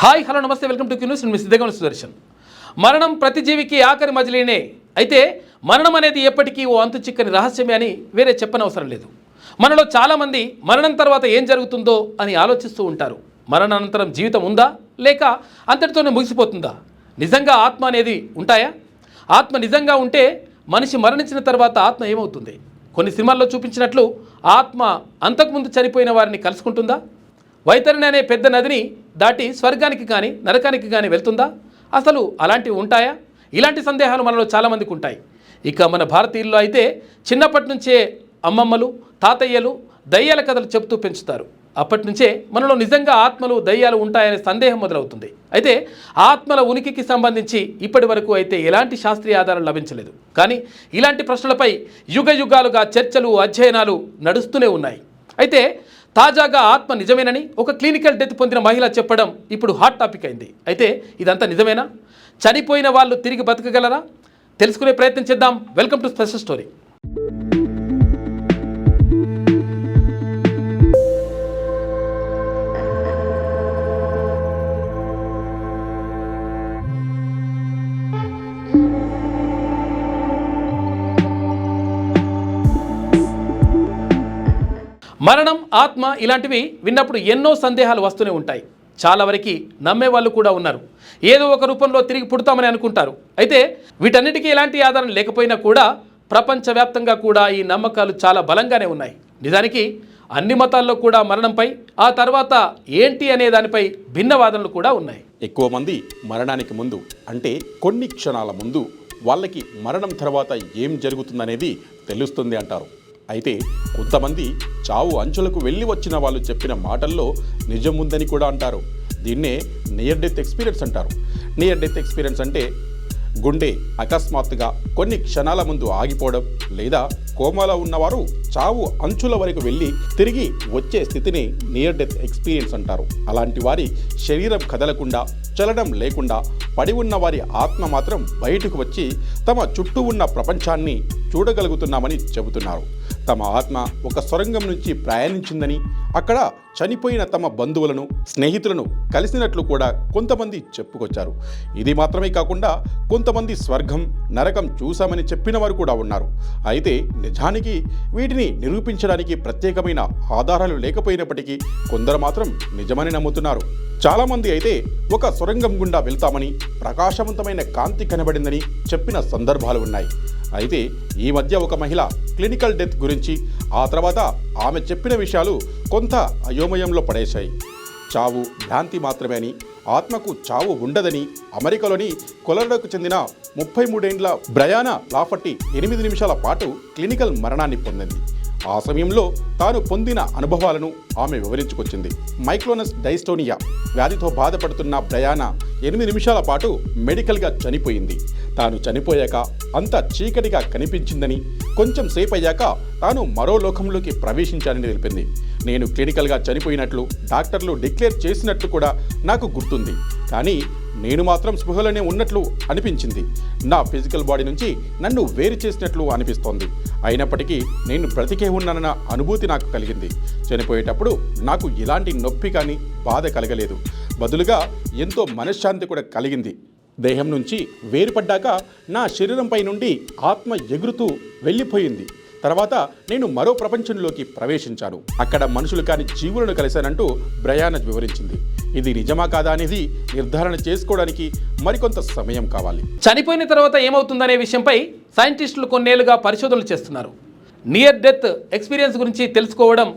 Hi hello నమస్తే welcome to Q News. నేను మీ సిద్ధగమన సుదర్శన్. మరణం ప్రతి జీవికి ఆఖరి మజిలీనే. అయితే మరణం అనేది ఎప్పటికీ ఓ అంతు చిక్కని రహస్యమే అని వేరే చెప్పనవసరం లేదు. మనలో చాలామంది మరణం తర్వాత ఏం జరుగుతుందో అని ఆలోచిస్తూ ఉంటారు. మరణానంతరం జీవితం ఉందా లేక అంతటితోనే ముగిసిపోతుందా? నిజంగా ఆత్మ అనేది ఉంటాయా? ఆత్మ నిజంగా ఉంటే మనిషి మరణించిన తర్వాత ఆత్మ ఏమవుతుంది? కొన్ని సినిమాల్లో చూపించినట్లు ఆత్మ అంతకుముందు చనిపోయిన వారిని కలుసుకుంటుందా? వైతరిణి అనే పెద్ద నదిని దాటి స్వర్గానికి కానీ నరకానికి కానీ వెళ్తుందా? అసలు అలాంటివి ఉంటాయా? ఇలాంటి సందేహాలు మనలో చాలామందికి ఉంటాయి. ఇక మన భారతీయుల్లో అయితే చిన్నప్పటి నుంచే అమ్మమ్మలు తాతయ్యలు దయ్యాల కథలు చెబుతూ పెంచుతారు. అప్పటి నుంచే మనలో నిజంగా ఆత్మలు దయ్యాలు ఉంటాయనే సందేహం మొదలవుతుంది. అయితే ఆత్మల ఉనికికి సంబంధించి ఇప్పటి వరకు అయితే ఎలాంటి శాస్త్రీయ ఆధారాలు లభించలేదు. కానీ ఇలాంటి ప్రశ్నలపై యుగ యుగాలుగా చర్చలు అధ్యయనాలు నడుస్తూనే ఉన్నాయి. అయితే తాజాగా ఆత్మ నిజమేనని ఒక క్లినికల్ డెత్ పొందిన మహిళ చెప్పడం ఇప్పుడు హాట్ టాపిక్ అయింది. అయితే ఇదంతా నిజమేనా? చనిపోయిన వాళ్ళు తిరిగి బతకగలరా? తెలుసుకునే ప్రయత్నం చేద్దాం. Welcome to special story. మరణం, ఆత్మ ఇలాంటివి విన్నప్పుడు ఎన్నో సందేహాలు వస్తూనే ఉంటాయి. చాలా వరకు నమ్మే వాళ్ళు కూడా ఉన్నారు. ఏదో ఒక రూపంలో తిరిగి పుడతామని అనుకుంటారు. అయితే వీటన్నిటికీ ఎలాంటి ఆధారం లేకపోయినా కూడా ప్రపంచవ్యాప్తంగా కూడా ఈ నమ్మకాలు చాలా బలంగానే ఉన్నాయి. నిజానికి అన్ని మతాల్లో కూడా మరణంపై ఆ తర్వాత ఏంటి అనే దానిపై భిన్న వాదనలు కూడా ఉన్నాయి. ఎక్కువ మంది మరణానికి ముందు అంటే కొన్ని క్షణాల ముందు వాళ్ళకి మరణం తర్వాత ఏం జరుగుతుందనేది తెలుస్తుంది అంటారు. అయితే కొంతమంది చావు అంచులకు వెళ్ళి వచ్చిన వాళ్ళు చెప్పిన మాటల్లో నిజం ఉందని కూడా అంటారు. దీన్నే నియర్ డెత్ ఎక్స్పీరియన్స్ అంటారు. నియర్ డెత్ ఎక్స్పీరియన్స్ అంటే గుండె అకస్మాత్తుగా కొన్ని క్షణాల ముందు ఆగిపోవడం లేదా కోమాలో ఉన్నవారు చావు అంచుల వరకు వెళ్ళి తిరిగి వచ్చే స్థితిని నియర్ డెత్ ఎక్స్పీరియన్స్ అంటారు. అలాంటి వారి శరీరం కదలకుండా చలనం లేకుండా పడి ఉన్న వారి ఆత్మ మాత్రం బయటకు వచ్చి తమ చుట్టూ ఉన్న ప్రపంచాన్ని చూడగలుగుతున్నామని చెబుతున్నారు. తమ ఆత్మ ఒక సొరంగం నుంచి ప్రయాణించిందని, అక్కడ చనిపోయిన తమ బంధువులను స్నేహితులను కలిసినట్లు కూడా కొంతమంది చెప్పుకొచ్చారు. ఇది మాత్రమే కాకుండా కొంతమంది స్వర్గం నరకం చూశామని చెప్పిన వారు కూడా ఉన్నారు. అయితే నిజానికి వీటిని నిరూపించడానికి ప్రత్యేకమైన ఆధారాలు లేకపోయినప్పటికీ కొందరు మాత్రం నిజమని నమ్ముతున్నారు. చాలామంది అయితే ఒక సొరంగం గుండా వెళ్తామని, ప్రకాశవంతమైన కాంతి కనబడిందని చెప్పిన సందర్భాలు ఉన్నాయి. అయితే ఈ మధ్య ఒక మహిళ క్లినికల్ డెత్ గురించి ఆ తర్వాత ఆమె చెప్పిన విషయాలు కొంత అయోమయంలో పడేశాయి. చావు భ్రాంతి మాత్రమే అని, ఆత్మకు చావు ఉండదని అమెరికాలోని కొలరాడోకు చెందిన 33 ఏళ్ల బ్రయానా లాఫట్టి 8 నిమిషాల పాటు క్లినికల్ మరణాన్ని పొందింది. ఆ సమయంలో తాను పొందిన అనుభవాలను ఆమె వివరించుకొచ్చింది. మైక్లోనస్ డైస్టోనియా వ్యాధితో బాధపడుతున్న బ్రయానా 8 నిమిషాల పాటు మెడికల్గా చనిపోయింది. తాను చనిపోయాక అంత చీకటిగా కనిపించిందని, కొంచెం సేపు అయ్యాక తాను మరో లోకంలోకి ప్రవేశించానని తెలిపింది. నేను క్లినికల్గా చనిపోయినట్లు డాక్టర్లు డిక్లేర్ చేసినట్లు కూడా నాకు గుర్తుంది. కానీ నేను మాత్రం స్పృహలోనే ఉన్నట్లు అనిపించింది. నా ఫిజికల్ బాడీ నుంచి నన్ను వేరు చేసినట్లు అనిపిస్తోంది. అయినప్పటికీ నేను బ్రతికే ఉన్నానన్న అనుభూతి నాకు కలిగింది. చనిపోయేటప్పుడు నాకు ఎలాంటి నొప్పి కానీ బాధ కలగలేదు. బదులుగా ఎంతో మనశ్శాంతి కూడా కలిగింది. దేహం నుంచి వేరుపడ్డాక నా శరీరంపై నుండి ఆత్మ ఎగురుతూ వెళ్ళిపోయింది. తర్వాత నేను మరో ప్రపంచంలోకి ప్రవేశించాను. అక్కడ మనుషులు కాని జీవులను కలిశానంటూ బ్రయానా వివరించింది. ఇది నిజమా కాదా అనేది నిర్ధారణ చేసుకోవడానికి మరికొంత సమయం కావాలి. చనిపోయిన తర్వాత ఏమవుతుందనే విషయంపై సైంటిస్టులు కొన్నేళ్లుగా పరిశోధనలు చేస్తున్నారు. నియర్ డెత్ ఎక్స్పీరియన్స్ గురించి తెలుసుకోవడం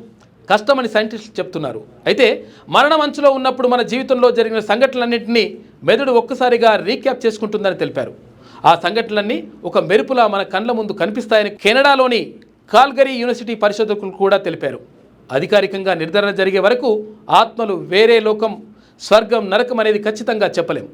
కష్టమని సైంటిస్టులు చెప్తున్నారు. అయితే మరణం అంచులో ఉన్నప్పుడు మన జీవితంలో జరిగిన సంఘటనలన్నింటినీ మెదడు ఒక్కసారిగా రీక్యాప్ చేసుకుంటుందని తెలిపారు. ఆ సంఘటనలన్నీ ఒక మెరుపులా మన కండ్ల ముందు కనిపిస్తాయని కెనడాలోని కాల్గరీ యూనివర్సిటీ పరిశోధకులు కూడా తెలిపారు. అధికారికంగా నిర్ధారణ జరిగే వరకు ఆత్మలు వేరే లోకం, స్వర్గం, నరకం అనేది ఖచ్చితంగా చెప్పలేం.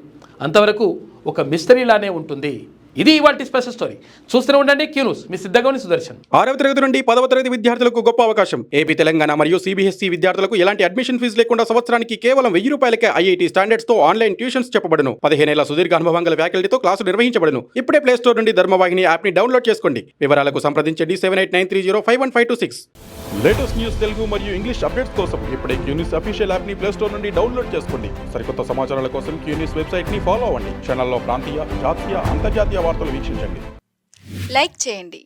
అంతవరకు ఒక మిస్టరీలానే ఉంటుంది. ఇది ఇవాల్టి స్పెషల్ స్టోరీ. చూస్తూనే ఉండండి క్యూ న్యూస్. మీ సిద్ధంగా సుదర్శన్. 6వ తరగతి నుండి 10వ తరగతి విద్యార్థులకు గొప్ప అవకాశం. ఏపీ, తెలంగాణ మరియు సిబిఎస్ఈ విద్యార్థులకు ఎలాంటి అడ్మిషన్ ఫీజు లేకుండా సంవత్సరానికి కేవలం 1000 రూపాయలకే ఐఐటీ స్టాండర్డ్స్ తో ఆన్లైన్ ట్యూషన్స్ చెప్పబడును. 15 ఏళ్ల సుదీర్ఘ అనుభవం గల ఫ్యాకల్టీతో క్లాసులు నిర్వహించబడును. ఇప్పుడే ప్లే స్టోర్ నుండి ధర్మవాహిని యాప్ ని డౌన్లోడ్ చేసుకోండి. వివరాలకు సంప్రదించండి 7893051526. లేటెస్ట్ న్యూస్ తెలుగు మరియు ఇంగ్లీష్ అప్డేట్స్ కోసం ఇప్పుడే క్యూ న్యూస్ అఫీషియల్ యాప్ ని ప్లే స్టోర్ నుండి డౌన్లోడ్ చేసుకోండి. సరికొత్త సమాచారాల కోసం క్యూ న్యూస్ వెబ్సైట్ ని ఫాలో అవ్వండి. ఛానల్లో ప్రాంతీయ, జాతీయ, అంతర్జాతీయ వార్తలు వీక్షించండి. లైక్ చేయండి,